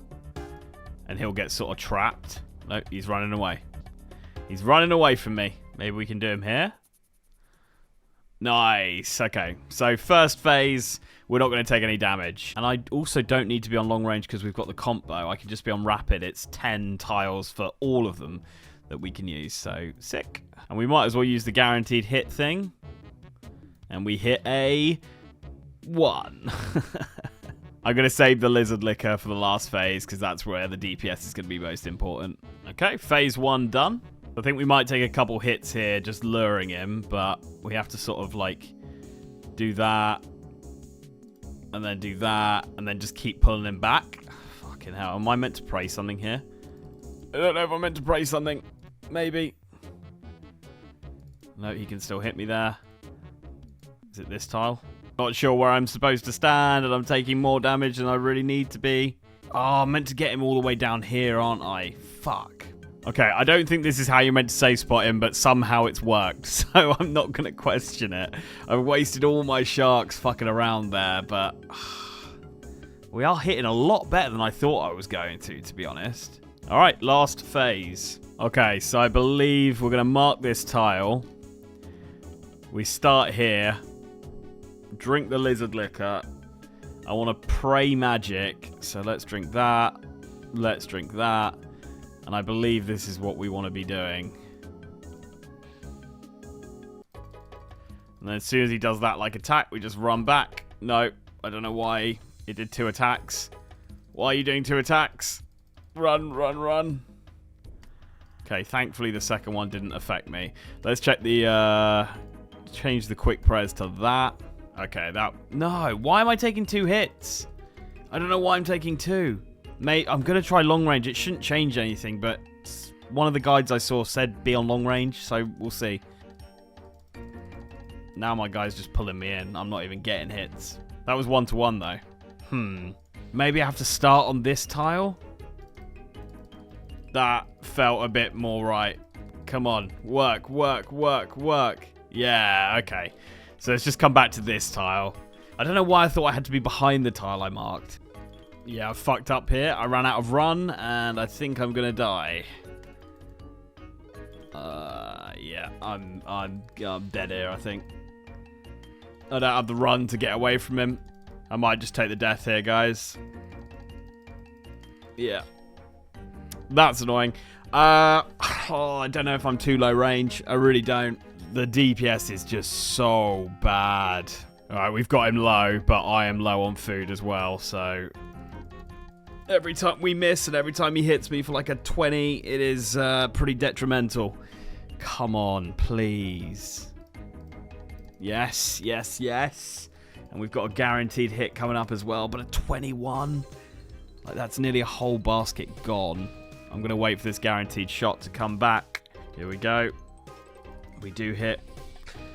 And he'll get sort of trapped. No, he's running away. He's running away from me. Maybe we can do him here. Nice. Okay, so first phase, we're not going to take any damage. And I also don't need to be on long range because we've got the combo. I can just be on rapid. It's 10 tiles for all of them that we can use. So, sick. And we might as well use the guaranteed hit thing. And we hit a 1. I'm going to save the lizard liquor for the last phase because that's where the DPS is going to be most important. Okay, phase 1 done. I think we might take a couple hits here just luring him, but we have to sort of like do that and then do that and then just keep pulling him back. Fucking hell, am I meant to pray something here? I don't know if I'm meant to pray something. Maybe. No, he can still hit me there. Is it this tile? Not sure where I'm supposed to stand, and I'm taking more damage than I really need to be. Oh, I'm meant to get him all the way down here, aren't I? Fuck. Okay, I don't think this is how you're meant to save spot him, but somehow it's worked, so I'm not going to question it. I've wasted all my sharks fucking around there, but we are hitting a lot better than I thought I was going to be honest. All right, last phase. Okay, so I believe we're going to mark this tile. We start here. Drink the lizard liquor. I want to pray magic, so let's drink that. Let's drink that. And I believe this is what we want to be doing. And then as soon as he does that like attack, we just run back. No, I don't know why it did 2 attacks. Why are you doing 2 attacks? Run, run, run. Okay, thankfully the second one didn't affect me. Let's check the, change the quick press to that. Okay, that, no, why am I taking 2 hits? I don't know why I'm taking 2. Mate, I'm going to try long range. It shouldn't change anything, but one of the guides I saw said be on long range, so we'll see. Now my guy's just pulling me in. I'm not even getting hits. That was 1-to-1, though. Maybe I have to start on this tile? That felt a bit more right. Come on. Work, work, work, work. Yeah, okay. So let's just come back to this tile. I don't know why I thought I had to be behind the tile I marked. Yeah, I fucked up here. I ran out of run, and I think I'm gonna die. Yeah, I'm dead here, I think. I don't have the run to get away from him. I might just take the death here, guys. Yeah. That's annoying. I don't know if I'm too low range. I really don't. The DPS is just so bad. Alright, we've got him low, but I am low on food as well, so every time we miss and every time he hits me for like a 20, it is pretty detrimental. Come on, please. Yes, yes, yes. And we've got a guaranteed hit coming up as well, but a 21? Like, that's nearly a whole basket gone. I'm going to wait for this guaranteed shot to come back. Here we go. We do hit.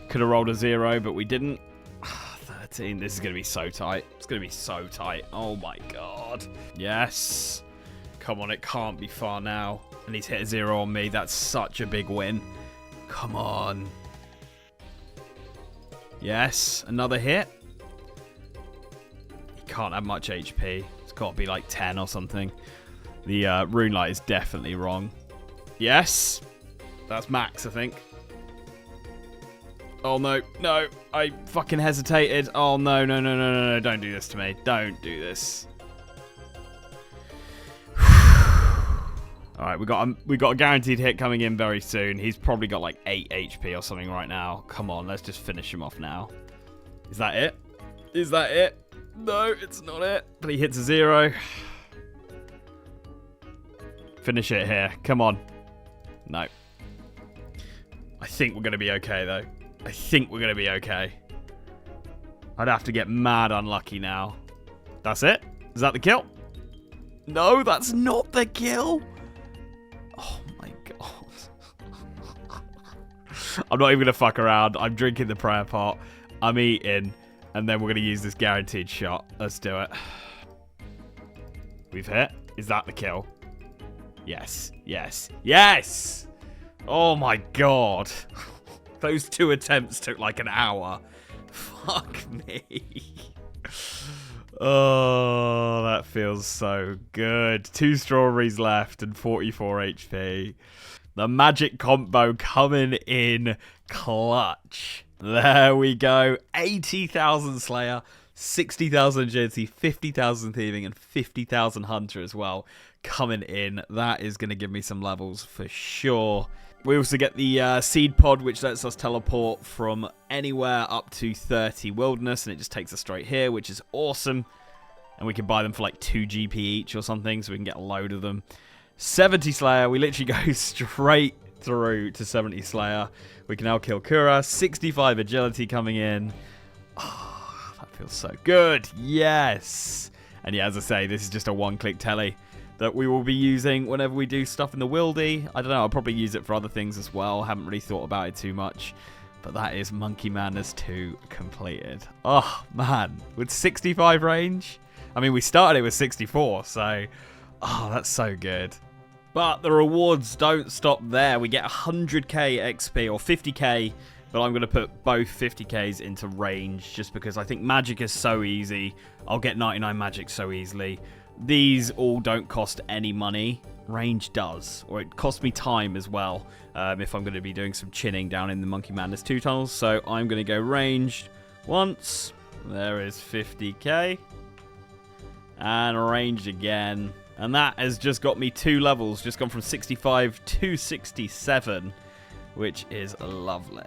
Could have rolled a 0, but we didn't. 13. This is going to be so tight. It's going to be so tight. Oh my god. Yes. Come on, it can't be far now. And he's hit a 0 on me. That's such a big win. Come on. Yes. Another hit. He can't have much HP. It's got to be like 10 or something. The rune light is definitely wrong. Yes. That's max, I think. Oh, no. No. I fucking hesitated. Oh, no, no, no, no, no, no. Don't do this to me. Don't do this. Alright, we got a guaranteed hit coming in very soon. He's probably got like 8 HP or something right now. Come on, let's just finish him off now. Is that it? Is that it? No, it's not it. But he hits a 0. Finish it here. Come on. No. I think we're going to be okay, though. I think we're going to be okay. I'd have to get mad unlucky now. That's it? Is that the kill? No, that's not the kill. Oh, my God. I'm not even going to fuck around. I'm drinking the prayer pot. I'm eating. And then we're going to use this guaranteed shot. Let's do it. We've hit. Is that the kill? Yes. Yes. Yes! Oh, my God. Those 2 attempts took like an hour. Fuck me. Oh, that feels so good. 2 strawberries left and 44 HP. The magic combo coming in clutch. There we go. 80,000 Slayer, 60,000 Agility, 50,000 Thieving, and 50,000 Hunter as well coming in. That is going to give me some levels for sure. We also get the Seed Pod, which lets us teleport from anywhere up to 30 Wilderness, and it just takes us straight here, which is awesome. And we can buy them for like 2 GP each or something, so we can get a load of them. 70 Slayer, we literally go straight through to 70 Slayer. We can now kill Kura. 65 Agility coming in. Oh, that feels so good. Yes. And yeah, as I say, this is just a one-click telly that we will be using whenever we do stuff in the wildy. I don't know, I'll probably use it for other things as well. Haven't really thought about it too much. But that is Monkey Madness 2 completed. Oh, man. With 65 range? I mean, we started it with 64, so... Oh, that's so good. But the rewards don't stop there. We get 100k XP, or 50k, but I'm going to put both 50ks into range, just because I think magic is so easy. I'll get 99 magic so easily. These all don't cost any money. Range does, or it costs me time as well, if I'm going to be doing some chinning down in the Monkey Madness 2 tunnels. So I'm going to go ranged once. There is 50k. And ranged again. And that has just got me 2 levels, just gone from 65 to 67, which is lovely.